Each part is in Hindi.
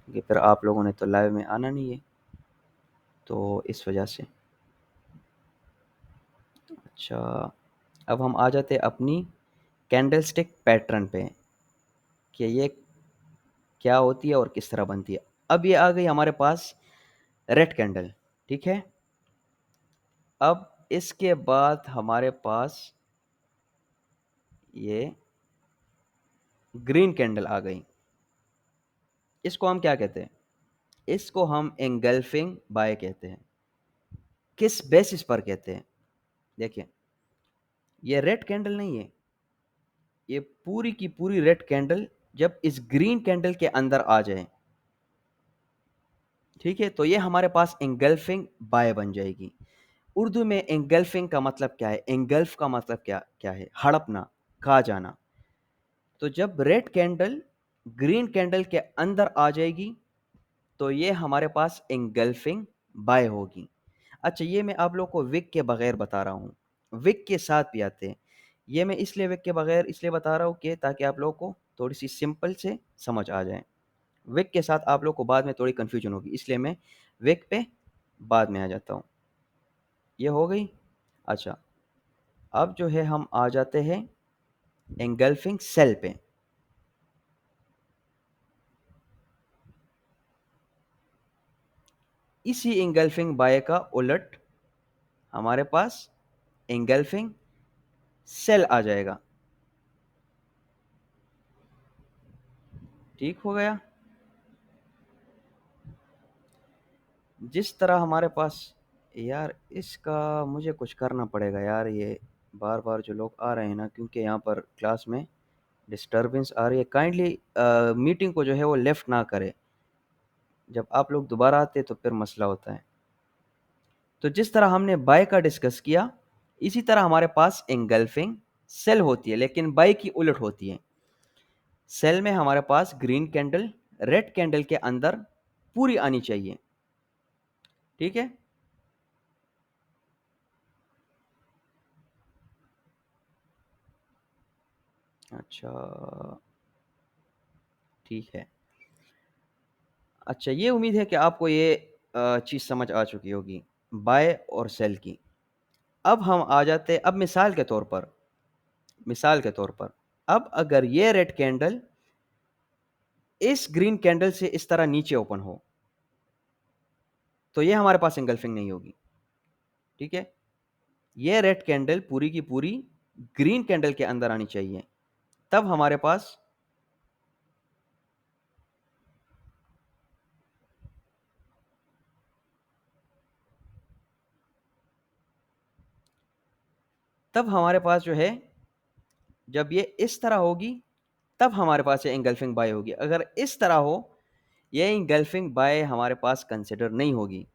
कि फिर आप लोगों ने तो लाइव में आना नहीं है, तो इस वजह से। अच्छा, अब हम आ जाते हैं अपनी कैंडलस्टिक पैटर्न पे कि ये क्या होती है और किस तरह बनती है। अब ये आ गई हमारे पास रेड कैंडल, ठीक है। अब इसके बाद हमारे पास ये ग्रीन कैंडल आ गई। इसको हम क्या कहते हैं? इसको हम एंगल्फिंग बाय कहते हैं। किस बेसिस पर कहते हैं? देखिए, ये रेड कैंडल नहीं है, ये पूरी की पूरी रेड कैंडल जब इस ग्रीन कैंडल के अंदर आ जाए, ठीक है, तो ये हमारे पास एंगल्फिंग बाय बन जाएगी। उर्दू में एंगल्फिंग का मतलब क्या है? एंगल्फ का मतलब क्या क्या है? हड़पना, खा जाना। तो जब रेड कैंडल ग्रीन कैंडल के अंदर आ जाएगी, तो ये हमारे पास एंगल्फिंग बाय होगी। अच्छा, ये मैं आप लोग को विक के बगैर बता रहा हूँ, विक के साथ भी आते हैं। ये मैं इसलिए विक के बगैर इसलिए बता रहा हूँ कि ताकि आप लोगों को थोड़ी सी सिंपल से समझ आ जाए। विक के साथ आप लोग को बाद में थोड़ी कन्फ्यूजन होगी, इसलिए मैं विक पे बाद में आ जाता हूँ। ये हो गई। अच्छा, अब जो है हम आ जाते हैं एंगल्फिंग सेल पे। इसी एंगल्फिंग बाय का उलट हमारे पास एंगल्फिंग सेल आ जाएगा। ठीक हो गया। जिस तरह हमारे पास, यार इसका मुझे कुछ करना पड़ेगा यार, ये बार बार जो लोग आ रहे हैं ना, क्योंकि यहाँ पर क्लास में डिस्टरबेंस आ रही है। काइंडली मीटिंग को जो है वो लेफ्ट ना करें, जब आप लोग दोबारा आते हैं तो फिर मसला होता है। तो जिस तरह हमने बाय का डिस्कस किया, इसी तरह हमारे पास एंगल्फिंग सेल होती है, लेकिन बाय की उलट होती है। सेल में हमारे पास ग्रीन कैंडल रेड कैंडल के अंदर पूरी आनी चाहिए, ठीक है। अच्छा, ठीक है। अच्छा, ये उम्मीद है कि आपको ये चीज़ समझ आ चुकी होगी, बाय और सेल की। अब हम आ जाते, अब मिसाल के तौर पर अब अगर ये रेड कैंडल इस ग्रीन कैंडल से इस तरह नीचे ओपन हो, तो ये हमारे पास एंगल्फिंग नहीं होगी, ठीक है। ये रेड कैंडल पूरी की पूरी ग्रीन कैंडल के अंदर आनी चाहिए, तब हमारे पास जो है, जब ये इस तरह होगी, तब हमारे पास ये एंगल्फिंग बाय होगी। अगर इस तरह हो, ये एंगल्फिंग बाय हमारे पास कंसिडर नहीं होगी।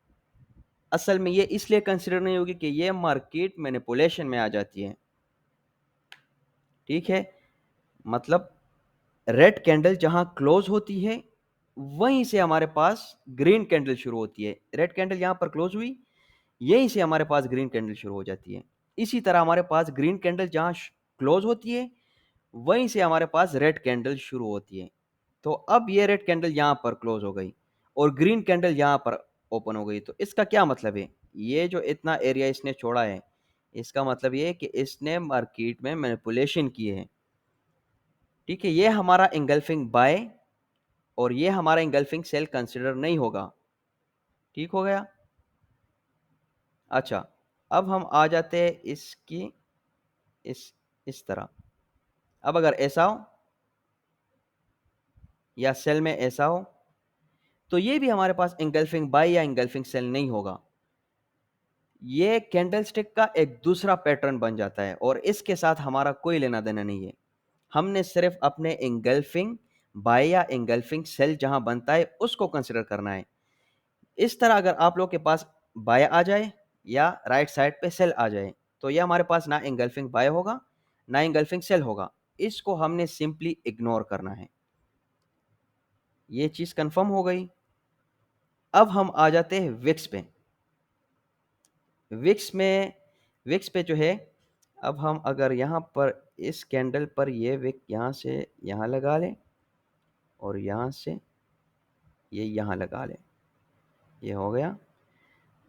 असल में ये इसलिए कंसिडर नहीं होगी कि ये मार्केट मैनिपुलेशन में आ जाती है, ठीक है। मतलब रेड कैंडल जहां क्लोज होती है, वहीं से हमारे पास ग्रीन कैंडल शुरू होती है। रेड कैंडल यहां पर क्लोज हुई, यहीं से हमारे पास ग्रीन कैंडल शुरू हो जाती है। इसी तरह हमारे पास ग्रीन कैंडल जहां क्लोज होती है, वहीं से हमारे पास रेड कैंडल शुरू होती है। तो अब ये रेड कैंडल यहां पर क्लोज हो गई और ग्रीन कैंडल यहां पर ओपन हो गई, तो इसका क्या मतलब है? ये जो इतना एरिया इसने छोड़ा है, इसका मतलब ये है कि इसने मार्केट में मैनिपुलेशन की है, ठीक है। ये हमारा इंगल्फिंग बाय और ये हमारा इंगल्फिंग सेल कंसिडर नहीं होगा, ठीक हो गया। अच्छा, अब हम आ जाते हैं इसकी इस इस तरह। अब अगर ऐसा हो या सेल में ऐसा हो, तो ये भी हमारे पास इंगल्फिंग बाय या इंगल्फिंग सेल नहीं होगा। ये कैंडलस्टिक का एक दूसरा पैटर्न बन जाता है और इसके साथ हमारा कोई लेना देना नहीं है। हमने सिर्फ अपने इंगल्फिंग बाय या इंगल्फिंग सेल जहां बनता है उसको कंसिडर करना है। इस तरह अगर आप लोग के पास बाय आ जाए या राइट साइड पे सेल आ जाए, तो ये हमारे पास ना इंगल्फिंग बाय होगा ना इंगल्फिंग सेल होगा। इसको हमने सिंपली इग्नोर करना है। ये चीज कंफर्म हो गई। अब हम आ जाते हैं विक्स पे। विक्स में विक्स पे जो है, अब हम अगर यहाँ पर इस कैंडल पर ये विक यहाँ से यहाँ लगा लें और यहाँ से ये यहाँ लगा लें, ये हो गया।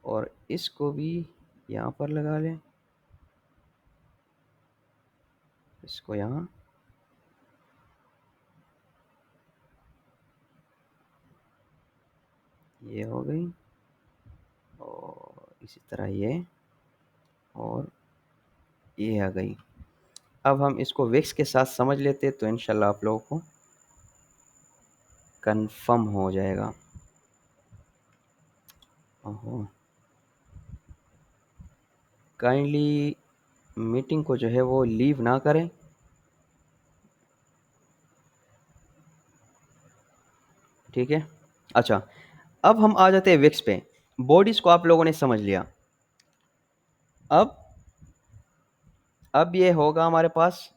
और इसको भी यहाँ पर लगा लें, इसको यहाँ, ये हो गई। और इसी तरह ये, और ये आ गई। अब हम इसको विक्स के साथ समझ लेते तो इंशाल्लाह आप लोगों को कंफर्म हो जाएगा। ओहो, काइंडली मीटिंग को जो है वो लीव ना करें। ठीक है, अच्छा, अब हम आ जाते हैं विक्स पे। बॉडीज को आप लोगों ने समझ लिया। अब ये होगा हमारे पास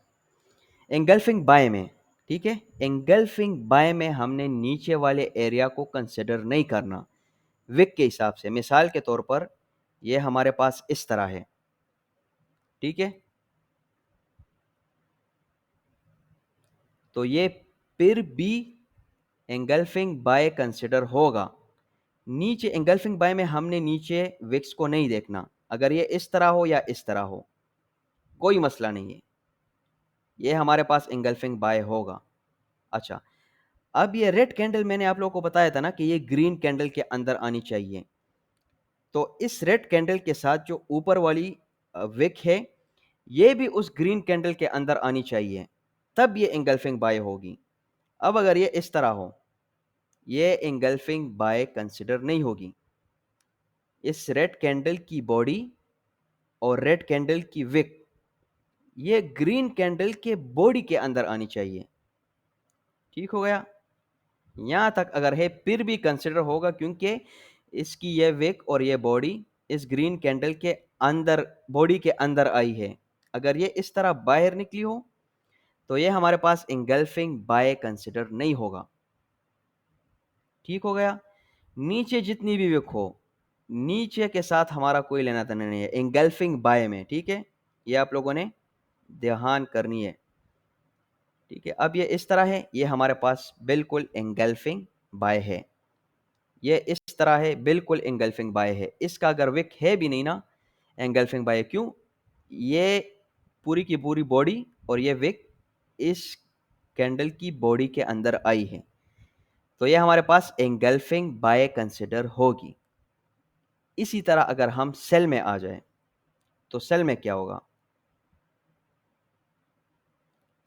एंगल्फिंग बाय में। ठीक है, एंगल्फिंग बाय में हमने नीचे वाले एरिया को कंसिडर नहीं करना विक के हिसाब से। मिसाल के तौर पर ये हमारे पास इस तरह है। ठीक है, तो ये फिर भी एंगल्फिंग बाय कंसिडर होगा। नीचे एंगल्फिंग बाय में हमने नीचे विक्स को नहीं देखना। अगर ये इस तरह हो या इस तरह हो, कोई मसला नहीं है, ये हमारे पास एंगल्फिंग बाय होगा। अच्छा, अब ये रेड कैंडल मैंने आप लोगों को बताया था ना कि ये ग्रीन कैंडल के अंदर आनी चाहिए। तो इस रेड कैंडल के साथ जो ऊपर वाली विक है, ये भी उस ग्रीन कैंडल के अंदर आनी चाहिए, तब ये एंगल्फिंग बाय होगी। अब अगर ये इस तरह हो, ये एंगल्फिंग बाय कंसिडर नहीं होगी। इस रेड कैंडल की बॉडी और रेड कैंडल की विक, ये ग्रीन कैंडल के बॉडी के अंदर आनी चाहिए। ठीक हो गया, यहां तक अगर है फिर भी कंसिडर होगा, क्योंकि इसकी ये विक और ये बॉडी इस ग्रीन कैंडल के अंदर, बॉडी के अंदर आई है। अगर ये इस तरह बाहर निकली हो तो ये हमारे पास इंगल्फिंग बाय कंसिडर नहीं होगा। ठीक हो गया, नीचे जितनी भी विक हो, नीचे के साथ हमारा कोई लेना देना नहीं है इंगल्फिंग बाय में। ठीक है, ये आप लोगों ने ध्यान करनी है। ठीक है, अब ये इस तरह है, ये हमारे पास बिल्कुल इंगल्फिंग बाय है। ये इस तरह है, बिल्कुल इंगल्फिंग बाय है। इसका अगर विक है भी नहीं ना, एंगल्फिंग बाय क्यों, ये पूरी की पूरी बॉडी और ये विक इस कैंडल की बॉडी के अंदर आई है, तो ये हमारे पास एंगल्फिंग बाय कंसिडर होगी। इसी तरह अगर हम सेल में आ जाए तो सेल में क्या होगा।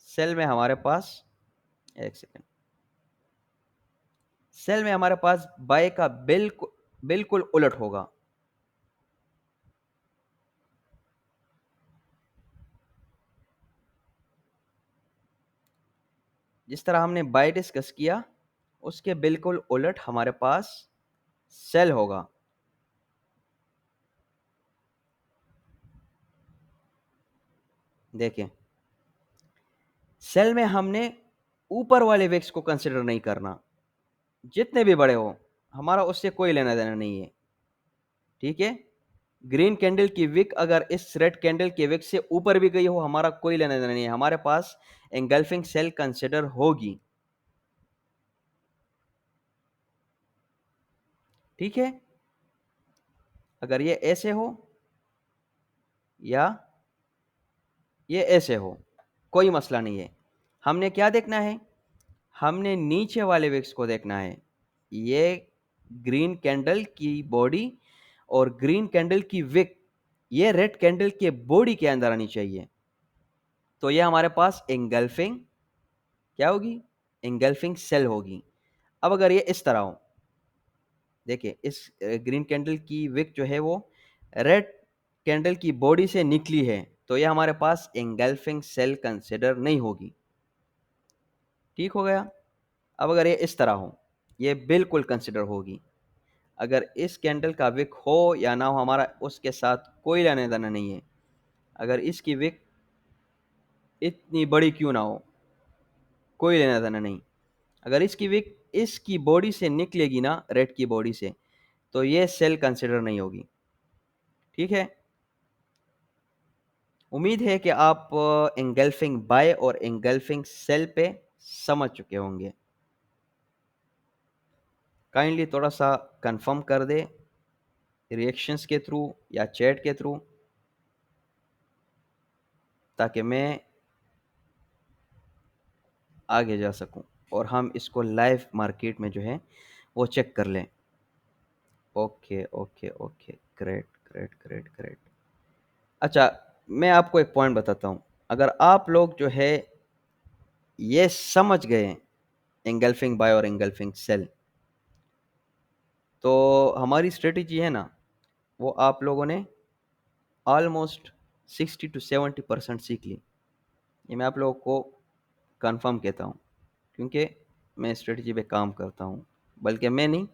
सेल में हमारे पास, एक सेकेंड, सेल में हमारे पास बाय का बिल्कुल बिल्कुल उलट होगा। जिस तरह हमने बाय डिस्कस किया, उसके बिल्कुल उलट हमारे पास सेल होगा। देखें, सेल में हमने ऊपर वाले विक्स को कंसिडर नहीं करना, जितने भी बड़े हो, हमारा उससे कोई लेना देना नहीं है। ठीक है, ग्रीन कैंडल की विक अगर इस रेड कैंडल के विक से ऊपर भी गई हो, हमारा कोई लेना देना नहीं है, हमारे पास एंगल्फिंग सेल कंसिडर होगी। ठीक है, अगर ये ऐसे हो या ये ऐसे हो, कोई मसला नहीं है। हमने क्या देखना है, हमने नीचे वाले विक्स को देखना है। ये ग्रीन कैंडल की बॉडी और ग्रीन कैंडल की विक, ये रेड कैंडल के बॉडी के अंदर आनी चाहिए, तो ये हमारे पास एंगल्फिंग क्या होगी, एंगल्फिंग सेल होगी। अब अगर ये इस तरह हो, देखिए इस ग्रीन कैंडल की विक जो है वो रेड कैंडल की बॉडी से निकली है, तो ये हमारे पास एंगल्फिंग सेल कंसिडर नहीं होगी। ठीक हो गया, अब अगर ये इस तरह हो, ये बिल्कुल कंसिडर होगी। अगर इस कैंडल का विक हो या ना हो, हमारा उसके साथ कोई लेना देना नहीं है। अगर इसकी विक इतनी बड़ी क्यों ना हो, कोई लेना देना नहीं। अगर इसकी विक इसकी बॉडी से निकलेगी ना, रेड की बॉडी से, तो ये सेल कंसिडर नहीं होगी। ठीक है, उम्मीद है कि आप एंगल्फिंग बाय और एंगल्फिंग सेल पे समझ चुके होंगे। काइंडली थोड़ा सा कंफर्म कर दे रिएक्शंस के थ्रू या चैट के थ्रू, ताकि मैं आगे जा सकूं और हम इसको लाइव मार्केट में जो है वो चेक कर लें। Okay okay okay, great great great great. अच्छा, मैं आपको एक पॉइंट बताता हूँ। अगर आप लोग जो है ये समझ गए एंगल्फिंग बाय और एंगल्फिंग सेल, तो हमारी स्ट्रेटेजी है ना, वो आप लोगों ने ऑलमोस्ट 60 to 70% सीख ली। ये मैं आप लोगों को कंफर्म कहता हूँ, क्योंकि मैं स्ट्रेटजी पे काम करता हूँ। बल्कि मैं नहीं,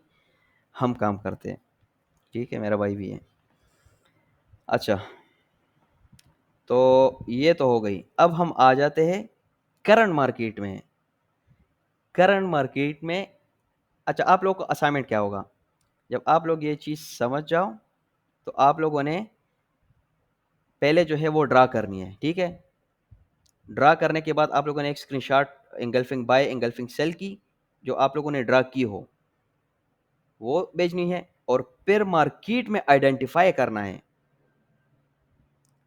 हम काम करते हैं। ठीक है, मेरा भाई भी है। अच्छा, तो ये तो हो गई। अब हम आ जाते हैं करंट मार्केट में। करंट मार्केट में अच्छा, आप लोगों को असाइनमेंट क्या होगा, जब आप लोग ये चीज़ समझ जाओ तो आप लोगों ने पहले जो है वो ड्रा करनी है। ठीक है, ड्रा करने के बाद आप लोगों ने एक screenshot engulfing by engulfing sell की, जो आप लोगों ने ड्रा की हो वो भेजनी है, और फिर मार्केट में आइडेंटिफाई करना है।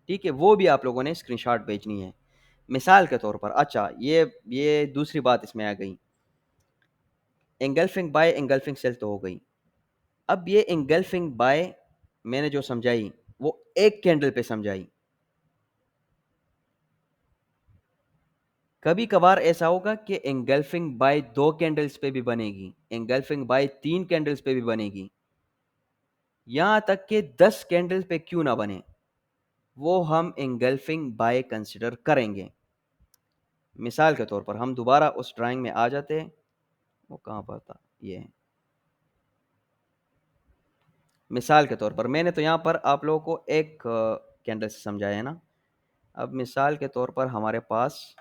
ठीक है, वो भी आप लोगों ने स्क्रीनशॉट भेजनी है। मिसाल के तौर पर, अच्छा ये दूसरी बात इसमें आ गई। एंगल्फिंग बाय एंगल्फिंग सेल तो हो गई। अब ये एंगल्फिंग बाय मैंने जो समझाई वो एक कैंडल पे समझाई। कभी कभार ऐसा होगा कि एंगल्फिंग बाय 2 कैंडल्स पे भी बनेगी, एंगल्फिंग बाय 3 कैंडल्स पे भी बनेगी, यहां तक कि 10 कैंडल पे क्यों ना बने, वो हम एंगल्फिंग बाय कंसिडर करेंगे। मिसाल के तौर पर हम दोबारा उस ड्राइंग में आ जाते हैं। वो कहाँ पर था, ये है। मिसाल के तौर पर मैंने तो यहाँ पर आप लोगों को एक कैंडल से समझाया है ना। अब मिसाल के तौर पर हमारे पास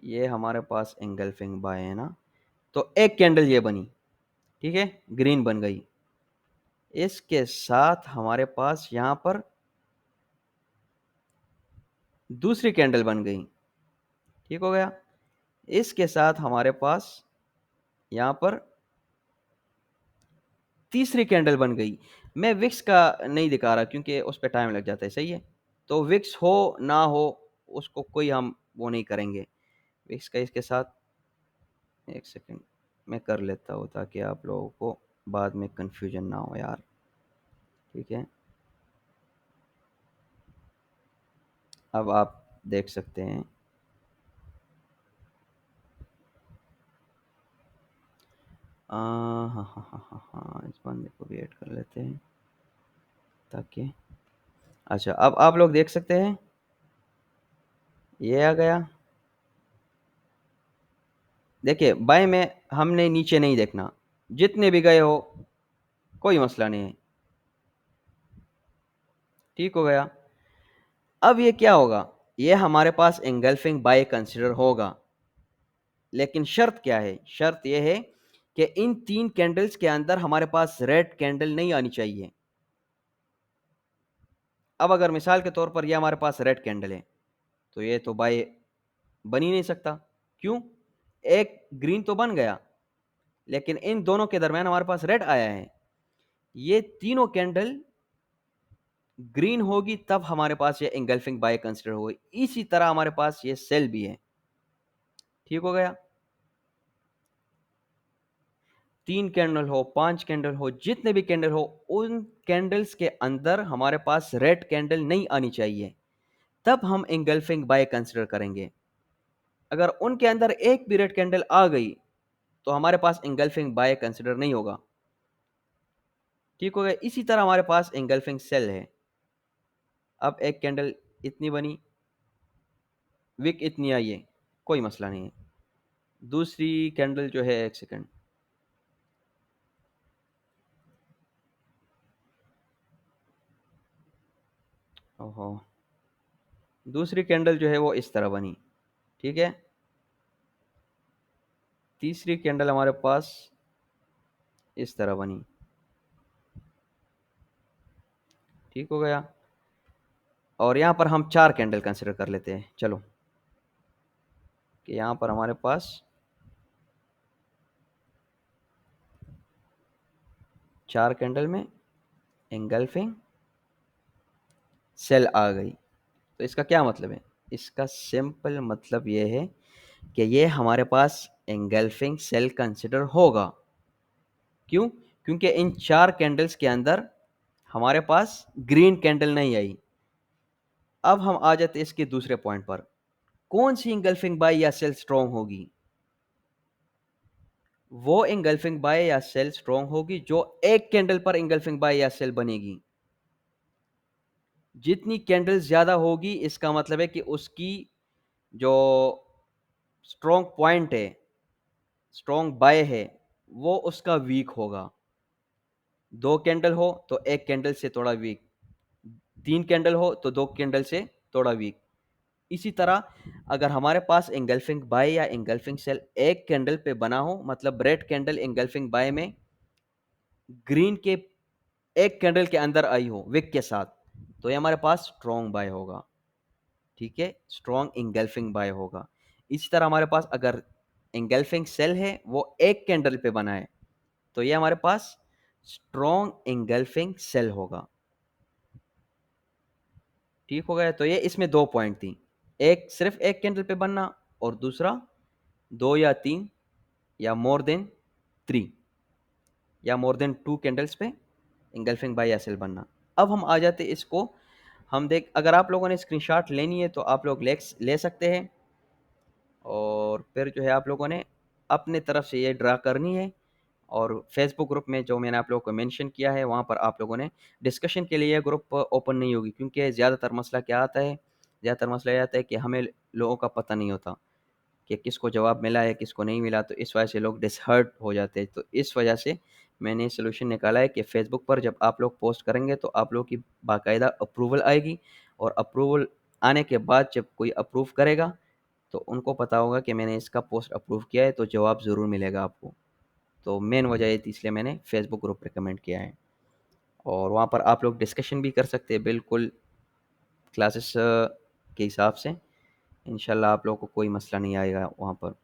ये हमारे पास एंगल्फिंग बाय है ना, तो एक कैंडल ये बनी। ठीक है, ग्रीन बन गई। इसके साथ हमारे पास यहाँ पर दूसरी कैंडल बन गई। ठीक हो गया। इसके साथ हमारे पास यहाँ पर तीसरी कैंडल बन गई। मैं विक्स का नहीं दिखा रहा क्योंकि उस पर टाइम लग जाता है। सही है, तो विक्स हो ना हो उसको कोई हम वो नहीं करेंगे। विक्स का इसके साथ, एक सेकंड मैं कर लेता हूँ ताकि आप लोगों को बाद में कंफ्यूजन ना हो यार। ठीक है, अब आप देख सकते हैं। हाँ हाँ हाँ हाँ हाँ, इस बंदे को भी ऐड कर लेते हैं ताकि, अच्छा अब आप लोग देख सकते हैं ये आ गया। देखिए बाएं में हमने नीचे नहीं देखना, जितने भी गए हो कोई मसला नहीं है। ठीक हो गया। अब ये क्या होगा, ये हमारे पास एंगल्फिंग बाय कंसिडर होगा, लेकिन शर्त क्या है, शर्त यह है कि इन 3 कैंडल्स के अंदर हमारे पास रेड कैंडल नहीं आनी चाहिए। अब अगर मिसाल के तौर पर ये हमारे पास रेड कैंडल है, तो ये तो बाय बन ही नहीं सकता। क्यों, एक ग्रीन तो बन गया, लेकिन इन दोनों के दरमियान हमारे पास रेड आया है। ये तीनों कैंडल ग्रीन होगी तब हमारे पास ये एंगल्फिंग बाय कंसिडर होगी। इसी तरह हमारे पास ये सेल भी है। ठीक हो गया। 3 कैंडल हो, 5 कैंडल हो, जितने भी कैंडल हो, उन कैंडल्स के अंदर हमारे पास रेड कैंडल नहीं आनी चाहिए, तब हम एंगल्फिंग बाय कंसिडर करेंगे। अगर उनके अंदर एक भी रेड कैंडल आ गई तो हमारे पास एंगल्फिंग बाय कंसिडर नहीं होगा। ठीक हो गया। इसी तरह हमारे पास एंगल्फिंग सेल है। अब एक कैंडल इतनी बनी, विक इतनी आई है, कोई मसला नहीं है। दूसरी कैंडल जो है, एक सेकंड, ओहो, दूसरी कैंडल जो है वो इस तरह बनी। ठीक है, तीसरी कैंडल हमारे पास इस तरह बनी। ठीक हो गया। और यहाँ पर हम 4 कैंडल कंसिडर कर लेते हैं। चलो, कि यहाँ पर हमारे पास 4 कैंडल में एंगल्फिंग सेल आ गई। तो इसका क्या मतलब है? इसका सिंपल मतलब ये है कि ये हमारे पास एंगल्फिंग सेल कंसिडर होगा। क्यों? क्योंकि इन 4 कैंडल्स के अंदर हमारे पास ग्रीन कैंडल नहीं आई। अब हम आ जाते हैं इसके दूसरे पॉइंट पर। कौन सी इंगल्फिंग बाय या सेल स्ट्रॉन्ग होगी? वो इंगल्फिंग बाय या सेल स्ट्रॉन्ग होगी जो एक कैंडल पर इंगल्फिंग बाय या सेल बनेगी। जितनी कैंडल्स ज्यादा होगी, इसका मतलब है कि उसकी जो स्ट्रॉन्ग पॉइंट है, स्ट्रॉन्ग बाय है, वो उसका वीक होगा। 2 कैंडल हो तो एक कैंडल से थोड़ा वीक, 3 कैंडल हो तो 2 कैंडल से थोड़ा वीक। इसी तरह अगर हमारे पास एंगल्फिंग बाय या एंगल्फिंग सेल एक कैंडल पे बना हो, मतलब रेड कैंडल एंगल्फिंग बाय में ग्रीन के एक कैंडल के अंदर आई हो विक के साथ, तो ये हमारे पास स्ट्रॉन्ग बाय होगा। ठीक है, स्ट्रॉन्ग एंगल्फिंग बाय होगा। इसी तरह हमारे पास अगर एंगल्फिंग सेल है वो एक कैंडल पे बना है, तो ये हमारे पास स्ट्रॉन्ग एंगल्फिंग सेल होगा। ठीक हो गया? तो ये इसमें 2 पॉइंट थी, एक सिर्फ एक कैंडल पे बनना, और दूसरा 2 या 3 या मोर देन 3 या मोर देन 2 कैंडल्स पे इंगल्फिंग बाय या सेल बनना। अब हम आ जाते इसको, हम देख, अगर आप लोगों ने स्क्रीनशॉट लेनी है तो आप लोग ले सकते हैं, और फिर जो है आप लोगों ने अपने तरफ से ये ड्रा करनी है। और फेसबुक ग्रुप में जो मैंने आप लोगों को मेंशन किया है, वहाँ पर आप लोगों ने डिस्कशन के लिए ग्रुप ओपन नहीं होगी, क्योंकि ज़्यादातर मसला क्या आता है, ज़्यादातर मसला ये आता है कि हमें लोगों का पता नहीं होता कि किसको जवाब मिला है, किसको नहीं मिला, तो इस वजह से लोग डिसहर्ट हो जाते हैं। तो इस वजह से मैंने सोल्यूशन निकाला है कि फ़ेसबुक पर जब आप लोग पोस्ट करेंगे तो आप लोगों की बाकायदा अप्रूवल आएगी, और अप्रूवल आने के बाद जब कोई अप्रूव करेगा तो उनको पता होगा कि मैंने इसका पोस्ट अप्रूव किया है, तो जवाब ज़रूर मिलेगा आपको। तो मेन वजह ये थी, इसलिए मैंने फेसबुक ग्रुप रिकमेंड किया है। और वहाँ पर आप लोग डिस्कशन भी कर सकते हैं बिल्कुल क्लासेस के हिसाब से। इंशाल्लाह आप लोगों को कोई मसला नहीं आएगा वहाँ पर।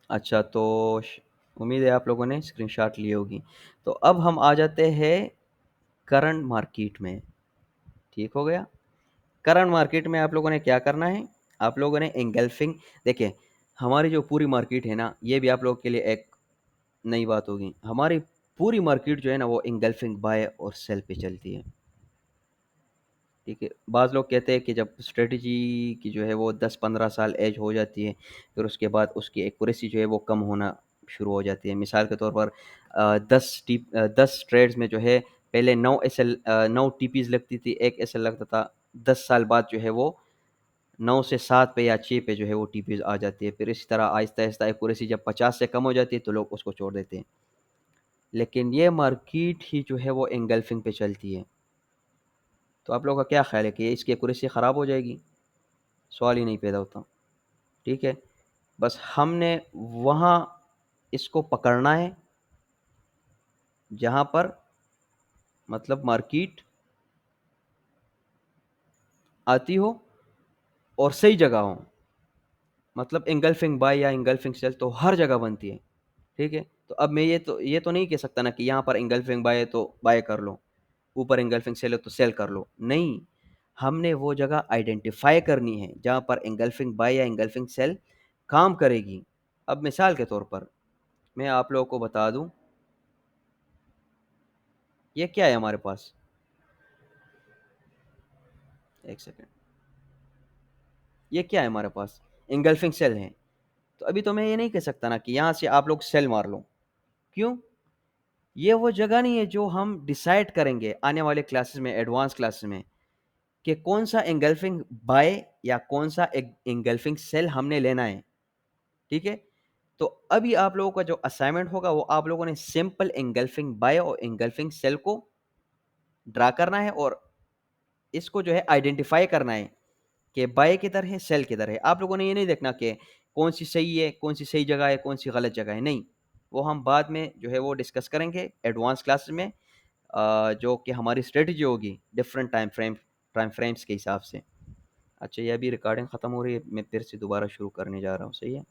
अच्छा, तो उम्मीद है आप लोगों ने स्क्रीनशॉट ली होगी। तो अब हम आ जाते हैं करंट मार्केट में। ठीक हो गया? करंट मार्केट में आप लोगों ने क्या करना है, आप लोगों ने एंगल्फिंग, देखिए हमारी जो पूरी मार्केट है ना, ये भी आप लोगों के लिए एक नई बात होगी। हमारी पूरी मार्केट जो है ना, वो एंगल्फिंग बाय और सेल पे चलती है। ठीक है, बाज़ लोग कहते हैं कि जब स्ट्रेटजी की जो है वो 10-15 साल एज हो जाती है, फिर उसके बाद उसकी एक्यूरेसी जो है वो कम होना शुरू हो जाती है। मिसाल के तौर पर 10 ट्रेड्स में जो है पहले 9 टीपीज़ लगती थी, 1 एसएल लगता था। 10 साल बाद जो है वो 9 से 7 पे या 6 पे जो है वो टीपीज़ आ जाती है। फिर इसी तरह आहिस्ता-आहिस्ता एक्यूरेसी जब 50 से कम हो जाती है तो लोग उसको छोड़ देते हैं। लेकिन ये मार्केट ही जो है वो एंगल्फिंग पे चलती है। तो आप लोगों का क्या ख़्याल है कि इसकी एक्यूरेसी ख़राब हो जाएगी? सवाल ही नहीं पैदा होता। ठीक है? बस हमने वहाँ इसको पकड़ना है जहाँ पर मतलब मार्केट आती हो और सही जगह हो। मतलब एंगल्फिंग बाय या एंगल्फिंग सेल तो हर जगह बनती है। ठीक है? तो अब मैं ये तो नहीं कह सकता ना कि यहाँ पर एंगल्फिंग बाय है तो बाय कर लो, ऊपर एंगल्फिंग सेल है तो सेल कर लो। नहीं, हमने वो जगह आइडेंटिफ़ाई करनी है जहाँ पर एंगल्फिंग बाय या एंगल्फिंग सेल काम करेगी। अब मिसाल के तौर पर मैं आप लोगों को बता दूँ, ये क्या है हमारे पास? एक सेकंड, ये क्या है हमारे पास? एंगल्फिंग सेल है। तो अभी तो मैं ये नहीं कह सकता ना कि यहाँ से आप लोग सेल मार लो। क्यों? ये वो जगह नहीं है जो हम डिसाइड करेंगे आने वाले क्लासेस में, एडवांस क्लासेस में, कि कौन सा एंगल्फिंग बाय या कौन सा एंगल्फिंग सेल हमने लेना है। ठीक है? तो अभी आप लोगों का जो असाइनमेंट होगा वो आप लोगों ने सिंपल एंगल्फिंग बाय और एंगल्फिंग सेल को ड्रा करना है, और इसको जो है आइडेंटिफाई करना है कि बाय किधर है, सेल किधर है। आप लोगों ने ये नहीं देखना कि कौन सी सही है, कौन सी सही जगह है, कौन सी गलत जगह है। नहीं, वो हम बाद में जो है वो डिस्कस करेंगे एडवांस क्लासेस में, जो कि हमारी स्ट्रेटजी होगी different time frame time frames के हिसाब से। अच्छा, ये अभी रिकॉर्डिंग ख़त्म हो रही है, मैं फिर से दोबारा शुरू करने जा रहा हूँ, सही है?